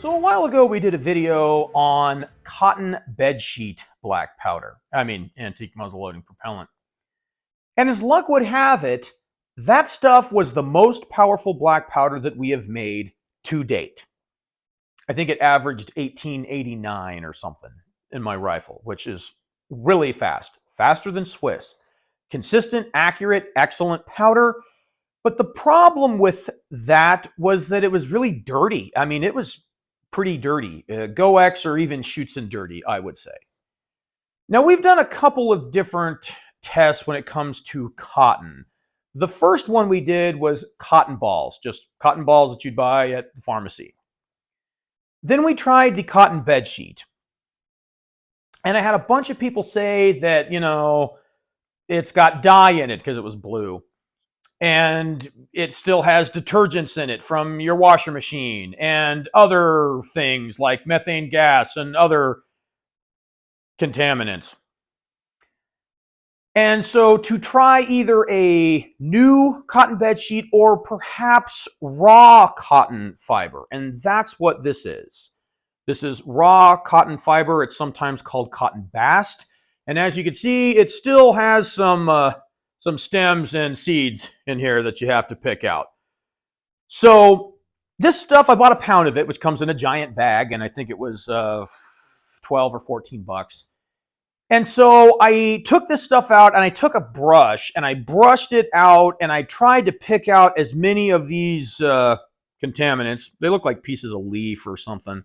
So a while ago, we did a video on cotton bedsheet black powder. Antique muzzleloading propellant. And as luck would have it, that stuff was the most powerful black powder that we have made to date. I think it averaged 1889 or something in my rifle, which is really fast, faster than Swiss. Consistent, accurate, excellent powder. But the problem with that was that it was really dirty. It was pretty dirty. GoX or even shoots and dirty, I would say. Now, we've done a couple of different tests when it comes to cotton. The first one we did was cotton balls, just cotton balls that you'd buy at the pharmacy. Then we tried the cotton bed sheet. And I had a bunch of people say that, it's got dye in it because it was blue. And it still has detergents in it from your washer machine and other things like methane gas and other contaminants. And so to try either a new cotton bed sheet or perhaps raw cotton fiber, and that's what this is. This is raw cotton fiber. It's sometimes called cotton bast. And as you can see, it still has some stems and seeds in here that you have to pick out. So this stuff, I bought a pound of it, which comes in a giant bag, and I think it was 12 or 14 bucks. And so I took this stuff out and I took a brush and I brushed it out and I tried to pick out as many of these contaminants, they look like pieces of leaf or something,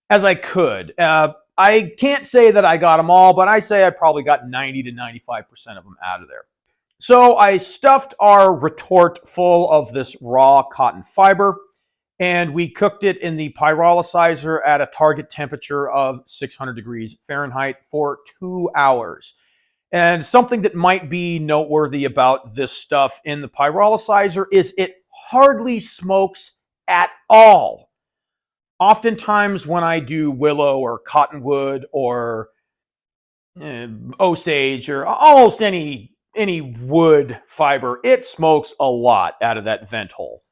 as I could. I can't say that I got them all, but I say I probably got 90 to 95% of them out of there. So I stuffed our retort full of this raw cotton fiber, and we cooked it in the pyrolyzer at a target temperature of 600 degrees Fahrenheit for 2 hours. And something that might be noteworthy about this stuff in the pyrolyzer is it hardly smokes at all. Oftentimes when I do willow or cottonwood or osage or almost any wood fiber, it smokes a lot out of that vent hole.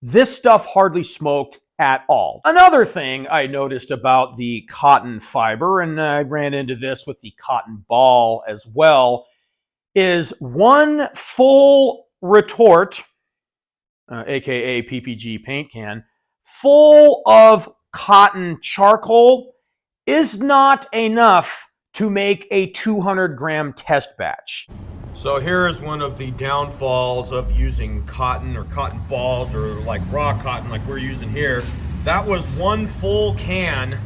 This stuff hardly smoked at all. Another thing I noticed about the cotton fiber, and I ran into this with the cotton ball as well, is one full retort, aka PPG paint can, full of cotton charcoal is not enough to make a 200-gram test batch. So here's one of the downfalls of using cotton or cotton balls or like raw cotton like we're using here. That was one full can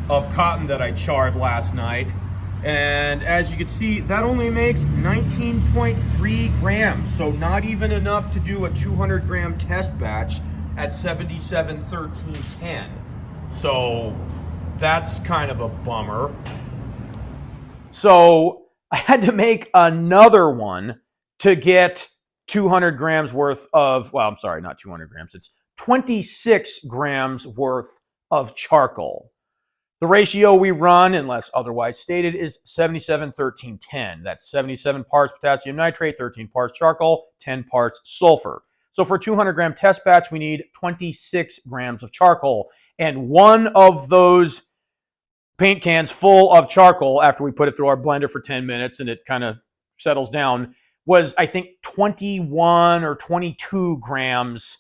of cotton that I charred last night. And as you can see, that only makes 19.3 grams. So not even enough to do a 200-gram test batch at 77-13-10. So that's kind of a bummer. So I had to make another one to get 200 grams worth of, well, I'm sorry, not 200 grams. It's 26 grams worth of charcoal. The ratio we run, unless otherwise stated, is 77-13-10. That's 77 parts potassium nitrate, 13 parts charcoal, 10 parts sulfur. So for a 200-gram test batch, we need 26 grams of charcoal. And one of those paint cans full of charcoal, after we put it through our blender for 10 minutes and it kind of settles down, was, I think, 21 or 22 grams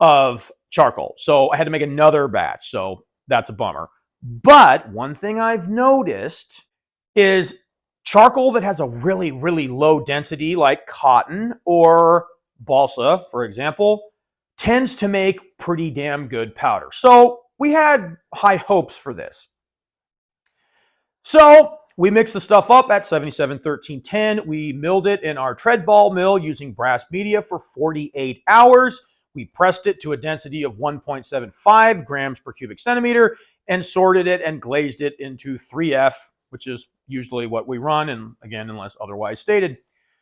of charcoal. So I had to make another batch. So that's a bummer. But one thing I've noticed is charcoal that has a really, really low density, like cotton or balsa, for example, tends to make pretty damn good powder. So we had high hopes for this. So we mixed the stuff up at 77-13-10. We milled it in our tread ball mill using brass media for 48 hours. We pressed it to a density of 1.75 grams per cubic centimeter and sorted it and glazed it into 3F, which is usually what we run, and again, unless otherwise stated.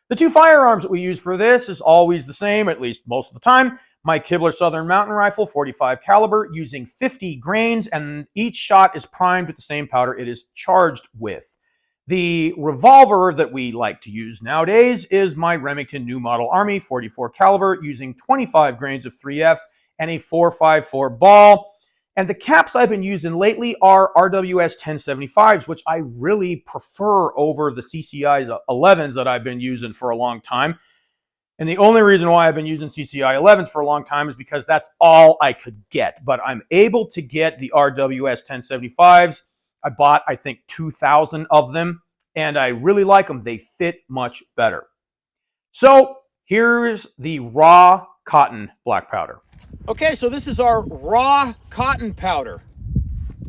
The two firearms that we use for this is always the same, at least most of the time. My Kibler Southern Mountain Rifle, 45 caliber, using 50 grains, and each shot is primed with the same powder it is charged with. The revolver that we like to use nowadays is my Remington New Model Army, 44 caliber, using 25 grains of 3F and a 454 ball. And the caps I've been using lately are RWS 1075s, which I really prefer over the CCI's 11s that I've been using for a long time. And the only reason why I've been using CCI 11s for a long time is because that's all I could get. But I'm able to get the RWS 1075s. I bought, I think, 2,000 of them, and I really like them. They fit much better. So here's the raw cotton black powder. Okay, so this is our raw cotton powder.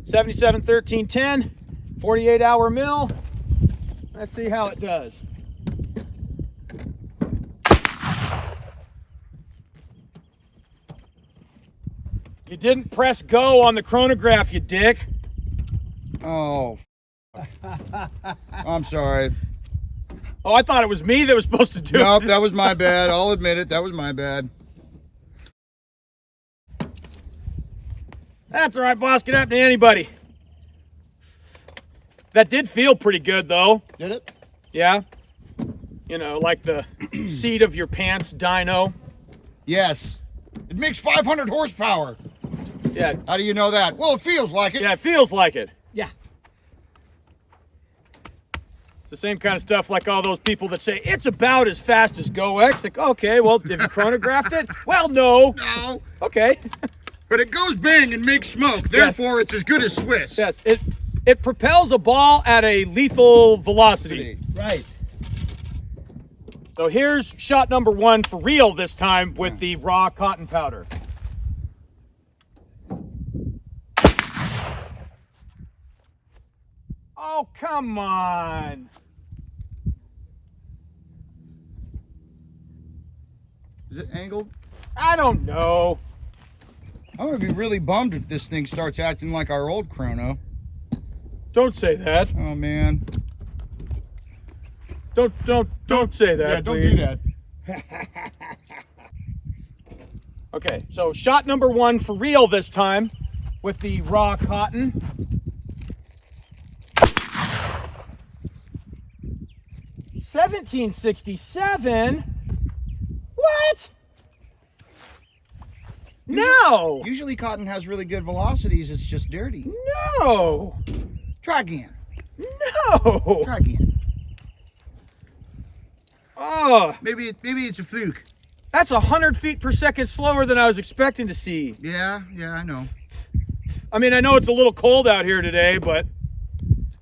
77-13-10, 48-hour mill. Let's see how it does. You didn't press go on the chronograph, you dick. Oh. I'm sorry. Oh, I thought it was me that was supposed to do it. Nope, that was my bad. I'll admit it. That was my bad. That's all right, boss. Can happen to anybody. That did feel pretty good, though. Did it? Yeah. You know, like the seat of your pants dyno. Yes. It makes 500 horsepower. Yeah. How do you know that? Well, it feels like it. Yeah, it feels like it. Yeah. It's the same kind of stuff like all those people that say, it's about as fast as GoX. Like, okay, well, have you chronographed it? Well, no. No. Okay. But it goes bang and makes smoke. Therefore, It's as good as Swiss. Yes, it propels a ball at a lethal velocity. Right. So here's shot number 1 for real this time with the raw cotton powder. Oh, come on. Is it angled? I don't know. I'm going to be really bummed if this thing starts acting like our old chrono. Don't say that. Oh, man. Don't say that, Yeah, don't please. do that. Okay, so shot number 1 for real this time with the raw cotton. $17.67? What? No! Usually cotton has really good velocities. It's just dirty. No! Try again. No! Try again. Oh, Maybe it's a fluke. that's 100 feet per second slower than I was expecting to see. Yeah, I know. I mean, I know it's a little cold out here today, but...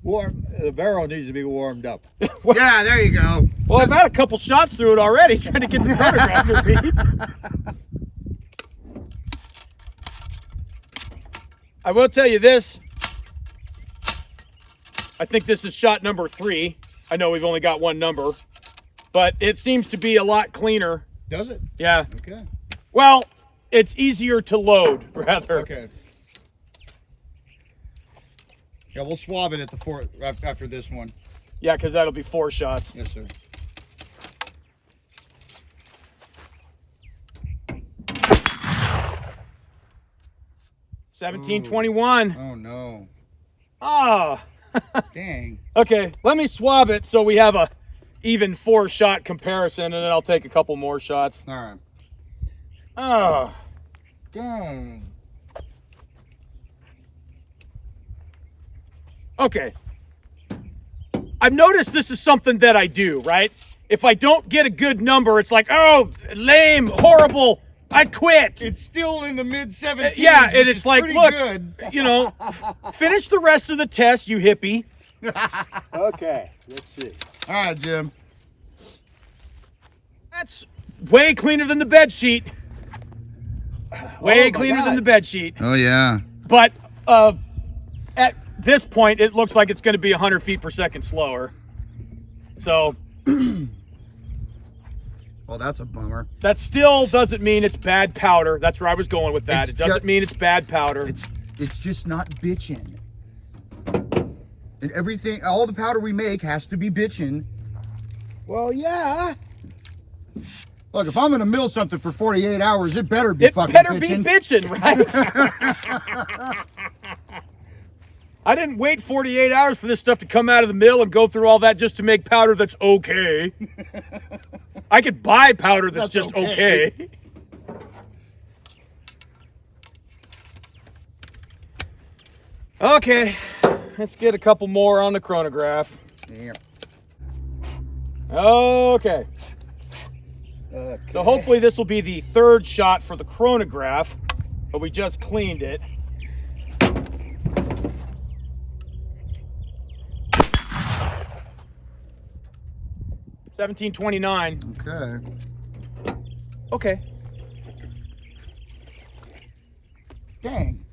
The barrel needs to be warmed up. Yeah, there you go. Well, I've had a couple shots through it already, trying to get the chronograph to read. I will tell you this. I think this is shot number 3. I know we've only got one number, but it seems to be a lot cleaner. Does it? Yeah. Okay. Well, it's easier to load, rather. Okay. Yeah, we'll swab it at the fourth after this one. Yeah, because that'll be 4 shots. Yes, sir. $17.21. Oh no. Ah. Dang. Okay, let me swab it so we have a even 4-shot comparison, and then I'll take a couple more shots. All right. Ah. Dang. Okay. I've noticed this is something that I do, right? If I don't get a good number, it's like, oh, lame, horrible, I quit. It's still in the mid-17s. Yeah, and it's like, look, good. you know, finish the rest of the test, you hippie. Okay, let's see. All right, Jim. That's way cleaner than the bed sheet. Way Oh my cleaner God. than the bed sheet. Oh yeah. But at this point, it looks like it's going to be 100 feet per second slower. So Well, that's a bummer. that still doesn't mean it's bad powder. That's where I was going with that. It's It doesn't ju- mean it's bad powder. It's just not bitchin'. And everything, all the powder we make has to be bitchin'. Well, yeah. Look, if I'm gonna mill something for 48 hours, it better be It fucking better bitchin'. be bitching, right? I didn't wait 48 hours for this stuff to come out of the mill and go through all that just to make powder that's okay. I could buy powder that's just okay. Okay, let's get a couple more on the chronograph. Yeah. Okay. So hopefully this will be the third shot for the chronograph, but we just cleaned it. $17.29. Okay. Okay. Dang.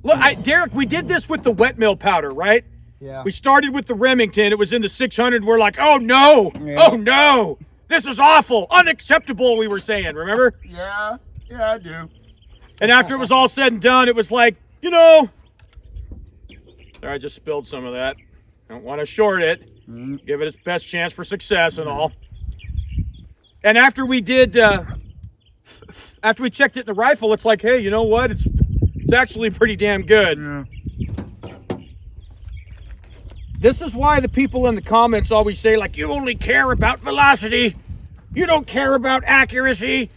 Look, Derek, we did this with the wet mill powder, right? Yeah. We started with the Remington. It was in the 600. We're like, oh no, Yeah. oh no, this is awful, unacceptable. We were saying, remember? Yeah. Yeah, I do. And after it was all said and done, it was like, you know, there, I just spilled some of that. Don't want to short it. Give it its best chance for success and all. And after we did, after we checked it in the rifle, it's like, hey, you know what? It's actually pretty damn good. Yeah. This is why the people in the comments always say, like, you only care about velocity. You don't care about accuracy.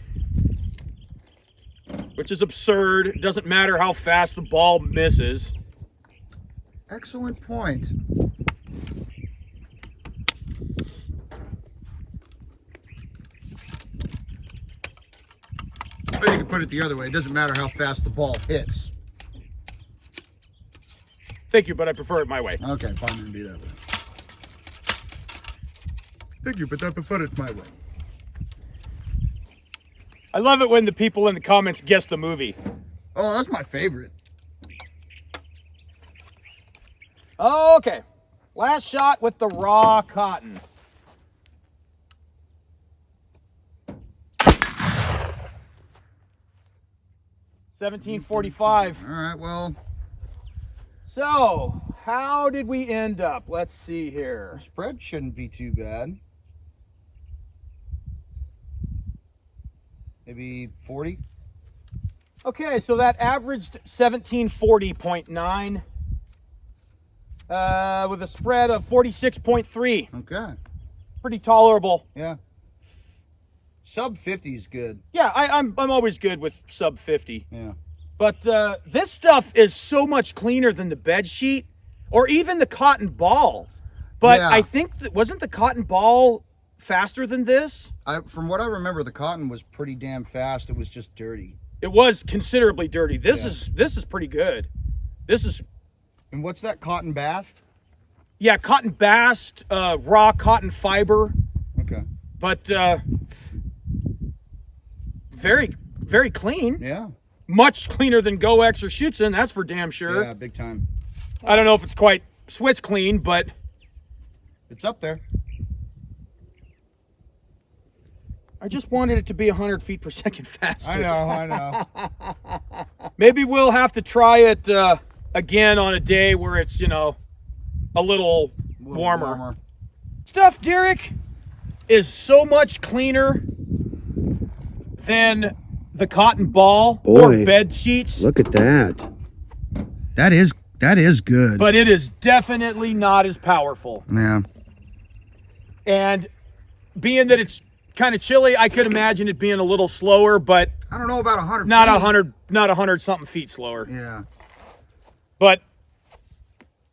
Which is absurd. It doesn't matter how fast the ball misses. Excellent point. But you can put it the other way. It doesn't matter how fast the ball hits. Thank you, but I prefer it my way. Okay, fine, then do that way. Thank you, but I prefer it my way. I love it when the people in the comments guess the movie. Oh, that's my favorite. Okay, last shot with the raw cotton. $17.45. All right, well, So, how did we end up? Let's see here. spread shouldn't be too bad. Maybe 40? Okay, so that averaged 1740.9 with a spread of 46.3. Okay. Pretty tolerable. Yeah. Sub 50 is good. Yeah, I'm always good with sub 50. Yeah. But this stuff is so much cleaner than the bed sheet or even the cotton ball. But Yeah. I think that wasn't the cotton ball faster than this? From what I remember, the cotton was pretty damn fast. It was just dirty. It was considerably dirty. This Yeah. is pretty good. This is, And what's that cotton bast? yeah, cotton bast, raw cotton fiber, Okay. but very, very clean. Yeah. Much cleaner than GoX or Schutzen, that's for damn sure. Yeah, big time. I don't know if it's quite Swiss clean, but It's up there. I just wanted it to be 100 feet per second faster. I know. Maybe we'll have to try it again on a day where it's, you know, a little warmer. Stuff, Derek, is so much cleaner than the cotton ball or Boy, bed sheets. Look at that. That is good. But it is definitely not as powerful. Yeah. And being that it's kind of chilly, I could imagine it being a little slower, but I don't know about 100 not feet. 100 something feet slower. Yeah. But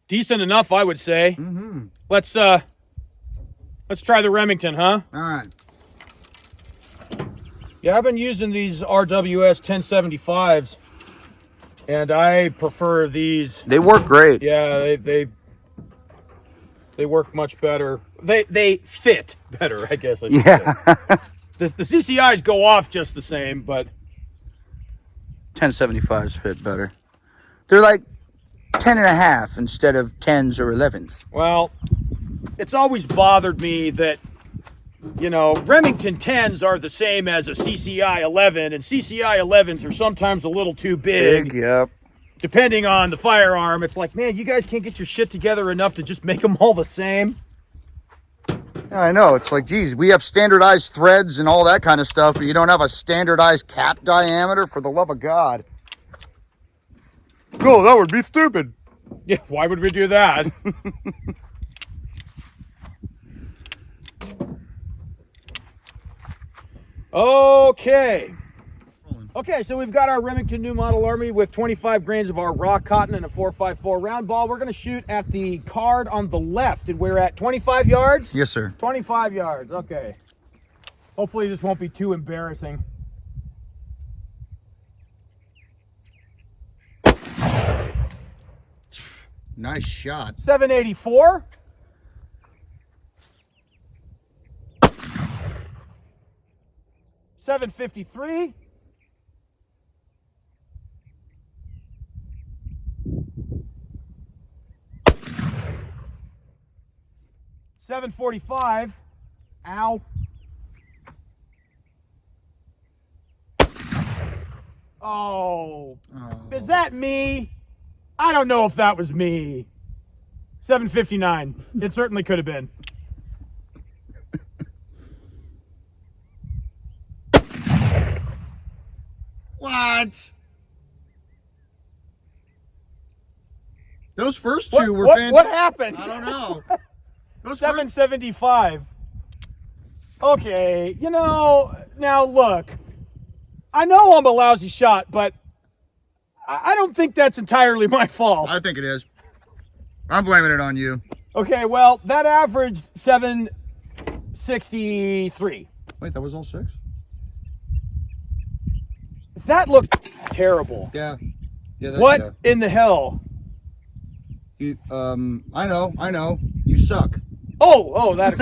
decent enough, I would say. Mm-hmm. Let's try the Remington, huh? All right. Yeah, I've been using these RWS 1075s, and I prefer these. They work great. Yeah, they work much better. They fit better, I guess I should say. The CCIs go off just the same, but 1075s fit better. They're like 10 and a half instead of 10s or 11s. well, it's always bothered me that, you know, Remington 10s are the same as a CCI 11, and CCI 11s are sometimes a little too big. Yep. Depending on the firearm. It's like, man, you guys can't get your shit together enough to just make them all the same. Yeah, I know. It's like, geez, we have standardized threads and all that kind of stuff, but you don't have a standardized cap diameter, for the love of God. No, that would be stupid. Yeah, why would we do that? Okay. Okay, so we've got our Remington New Model Army with 25 grains of our raw cotton and a 4.54 round ball. We're going to shoot at the card on the left, and we're at 25 yards? Yes, sir. 25 yards, okay. Hopefully this won't be too embarrassing. Nice shot. 784. $753. $745. Ow. Oh. Is that me? I don't know if that was me. $759. It certainly could have been. What? Those first two were fantastic. What happened? I don't know. Those 775. Okay, you know, now look. I know I'm a lousy shot, but I don't think that's entirely my fault. I think it is. I'm blaming it on you. Okay, well, that averaged 763. Wait, that was all 6? That looks terrible. Yeah. Yeah. What in the hell? You, I know. You suck. Oh, that.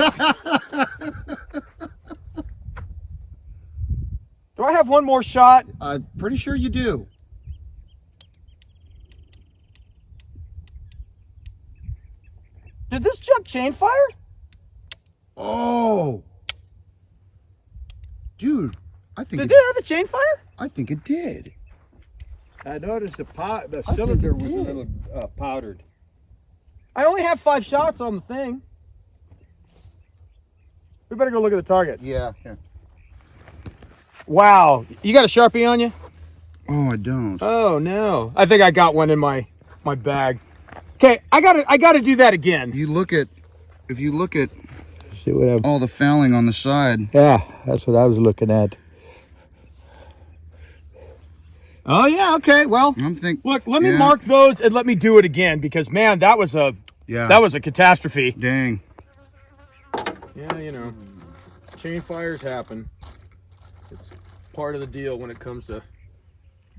Do I have one more shot? I'm pretty sure you do. Did this junk chain fire? Oh. Dude, I think Did it have a chain fire? I think it did. I noticed the cylinder was a little powdered. I only have 5 shots on the thing. We better go look at the target. Yeah. Wow. You got a Sharpie on you? Oh, I don't. Oh, no. I think I got one in my bag. Okay, I gotta do that again. If you look at See what I'm... all the fouling on the side. Yeah, that's what I was looking at. Oh, yeah, okay. Well, look, let me mark those and let me do it again because, man, that was a catastrophe. Dang. Yeah, you know, chain fires happen. It's part of the deal when it comes to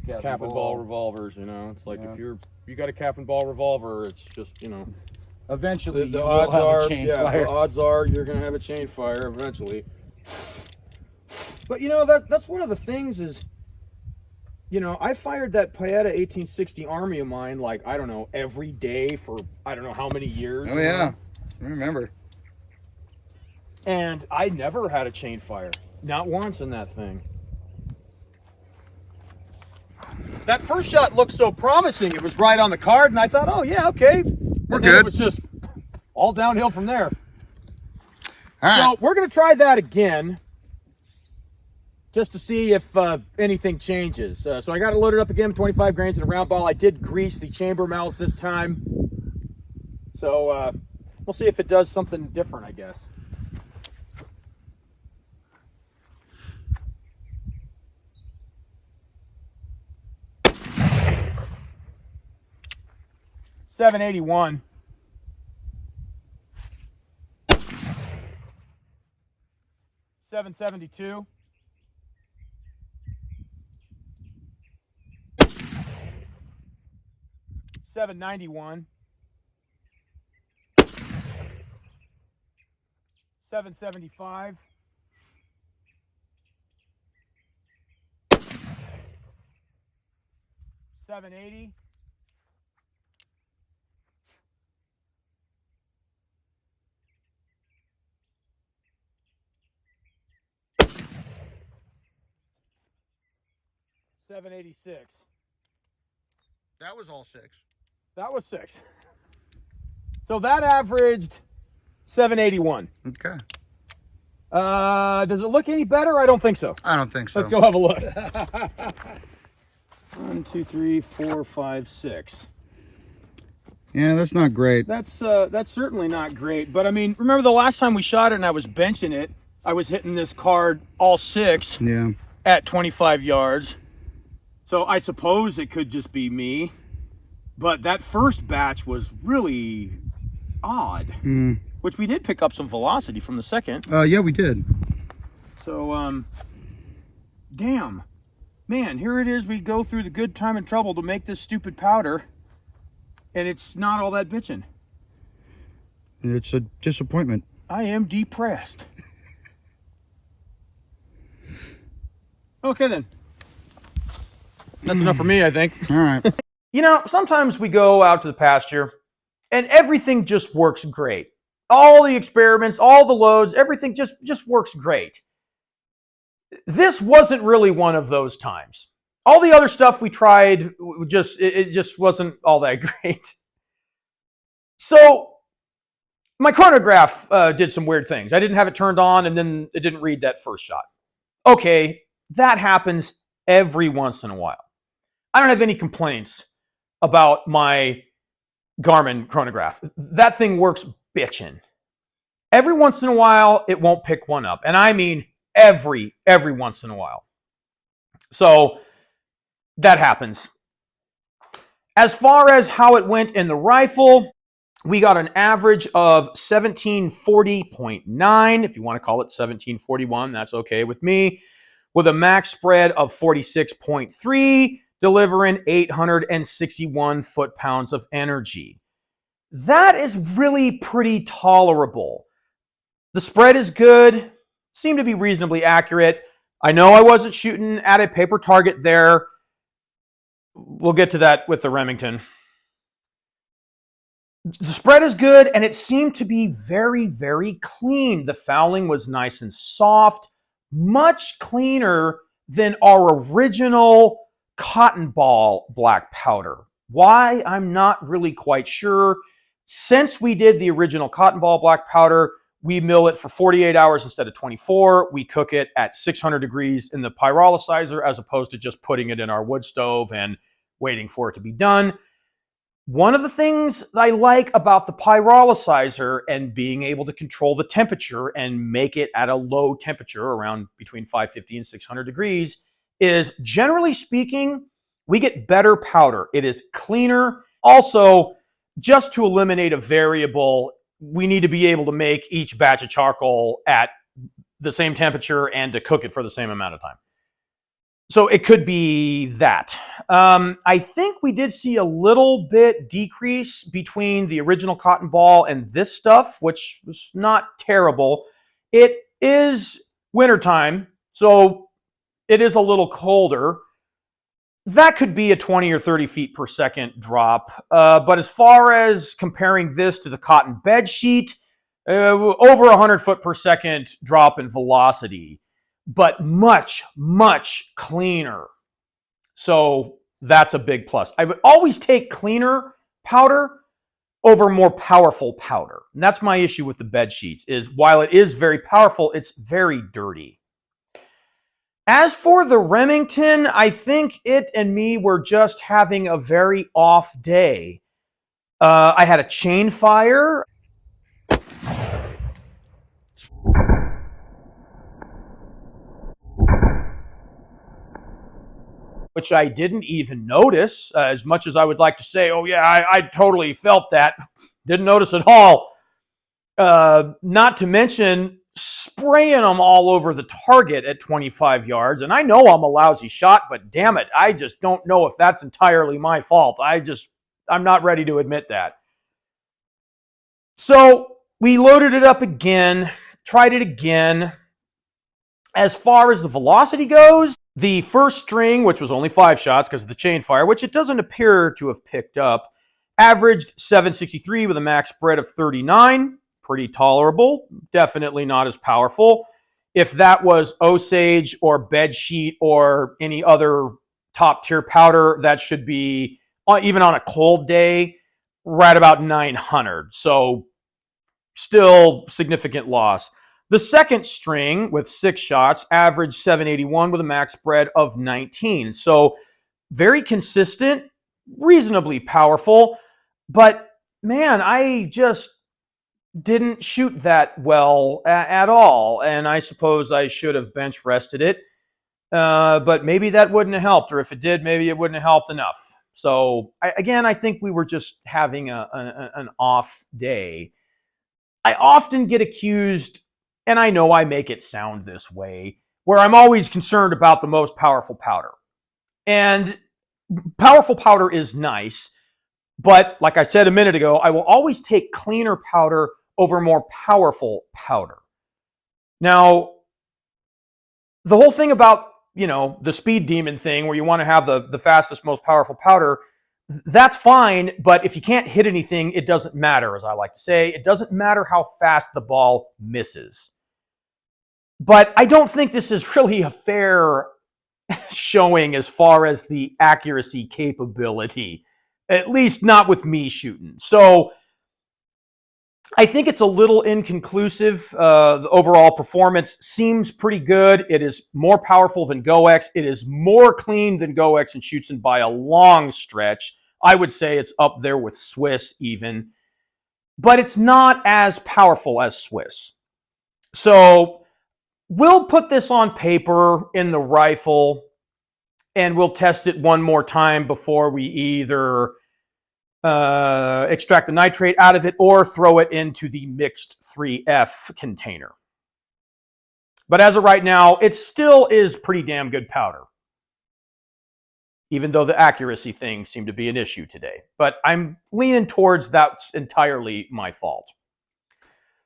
cap and ball revolvers, you know. It's like if you got a cap and ball revolver, it's just, you know. Eventually, The odds are you're going to have a chain fire eventually. But, you know, that's one of the things is, you know, I fired that Pieta 1860 Army of mine, like, I don't know, every day for I don't know how many years. Oh, yeah. I remember. And I never had a chain fire. Not once in that thing. That first shot looked so promising. It was right on the card, and I thought, oh, yeah, okay. We're And then good. It was just all downhill from there. All right. So we're going to try that again just to see if anything changes. So I got it loaded up again, 25 grains in a round ball. I did grease the chamber mouths this time. So we'll see if it does something different, I guess. $781. $772. $791. $775. $780. $786. That was all 6. That was 6. So that averaged $781. Okay. Does it look any better? I don't think so. I don't think so. Let's go have a look. 1, 2, 3, 4, 5, 6. Yeah, that's not great. That's certainly not great. But I mean, remember the last time we shot it and I was benching it, I was hitting this card all 6 Yeah. at 25 yards. So I suppose it could just be me, but that first batch was really odd, which we did pick up some velocity from the second. Yeah, we did. So, damn. Man, here it is. We go through the good time and trouble to make this stupid powder, and it's not all that bitchin'. It's a disappointment. I am depressed. Okay, then. That's enough for me, I think. All right. You know, sometimes we go out to the pasture, and everything just works great. All the experiments, all the loads, everything just works great. This wasn't really one of those times. All the other stuff we tried, it just wasn't all that great. So my chronograph did some weird things. I didn't have it turned on, and then it didn't read that first shot. Okay, that happens every once in a while. I don't have any complaints about my Garmin chronograph. That thing works bitchin'. Every once in a while, it won't pick one up. And I mean every once in a while. So that happens. As far as how it went in the rifle, we got an average of 1740.9. If you want to call it 1741, that's okay with me. With a max spread of 46.3, delivering 861 foot-pounds of energy. That is really pretty tolerable. The spread is good, seemed to be reasonably accurate. I know I wasn't shooting at a paper target there. We'll get to that with the Remington. The spread is good, and it seemed to be very, very clean. The fouling was nice and soft, much cleaner than our original cotton ball black powder. Why? I'm not really quite sure. Since we did the original cotton ball black powder, we mill it for 48 hours instead of 24. We cook it at 600 degrees in the pyrolyzer as opposed to just putting it in our wood stove and waiting for it to be done. One of the things I like about the pyrolyzer and being able to control the temperature and make it at a low temperature around between 550 and 600 degrees is, generally speaking, we get better powder. It is cleaner. Also, just to eliminate a variable, we need to be able to make each batch of charcoal at the same temperature and to cook it for the same amount of time. So it could be that. I think we did see a little bit decrease between the original cotton ball and this stuff, which was not terrible. It is wintertime, so it is a little colder. That could be a 20 or 30 feet per second drop. But as far as comparing this to the cotton bedsheet, over 100 foot per second drop in velocity, but much, much cleaner. So that's a big plus. I would always take cleaner powder over more powerful powder. And that's my issue with the bed sheets, is while it is very powerful, it's very dirty. As for the Remington, I think it and me were just having a very off day. I had a chain fire. Which I didn't even notice, as much as I would like to say, oh yeah, I totally felt that. Didn't notice at all. Not to mention spraying them all over the target at 25 yards. And I know I'm a lousy shot, but damn it, I just don't know if that's entirely my fault. I'm not ready to admit that. So we loaded it up again, tried it again. As far as the velocity goes, the first string, which was only 5 shots because of the chain fire, which it doesn't appear to have picked up, averaged 763 with a max spread of 39. Pretty tolerable. Definitely not as powerful. If that was Osage or Bedsheet or any other top tier powder, that should be, even on a cold day, right about 900. So still significant loss. The second string with 6 shots averaged 781 with a max spread of 19. So very consistent, reasonably powerful, but man, I just didn't shoot that well at all. And I suppose I should have bench rested it. But maybe that wouldn't have helped, or if it did, maybe it wouldn't have helped enough. So again, I think we were just having an off day. I often get accused, and I know I make it sound this way, where I'm always concerned about the most powerful powder. And powerful powder is nice, but like I said a minute ago, I will always take cleaner powder over more powerful powder. Now, the whole thing about, the speed demon thing where you want to have the fastest, most powerful powder, that's fine, but if you can't hit anything, it doesn't matter, as I like to say. It doesn't matter how fast the ball misses. But I don't think this is really a fair showing as far as the accuracy capability, at least not with me shooting. So I think it's a little inconclusive. The overall performance seems pretty good. It is more powerful than GoX. It is more clean than GoX and Schutzen by a long stretch. I would say it's up there with Swiss even. But it's not as powerful as Swiss. So we'll put this on paper in the rifle, and we'll test it one more time before we either extract the nitrate out of it or throw it into the mixed 3F container. But as of right now, it still is pretty damn good powder, even though the accuracy thing seemed to be an issue today. But I'm leaning towards that's entirely my fault.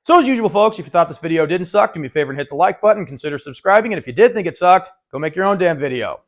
So as usual, folks, if you thought this video didn't suck, do me a favor and hit the like button. Consider subscribing. And if you did think it sucked, go make your own damn video.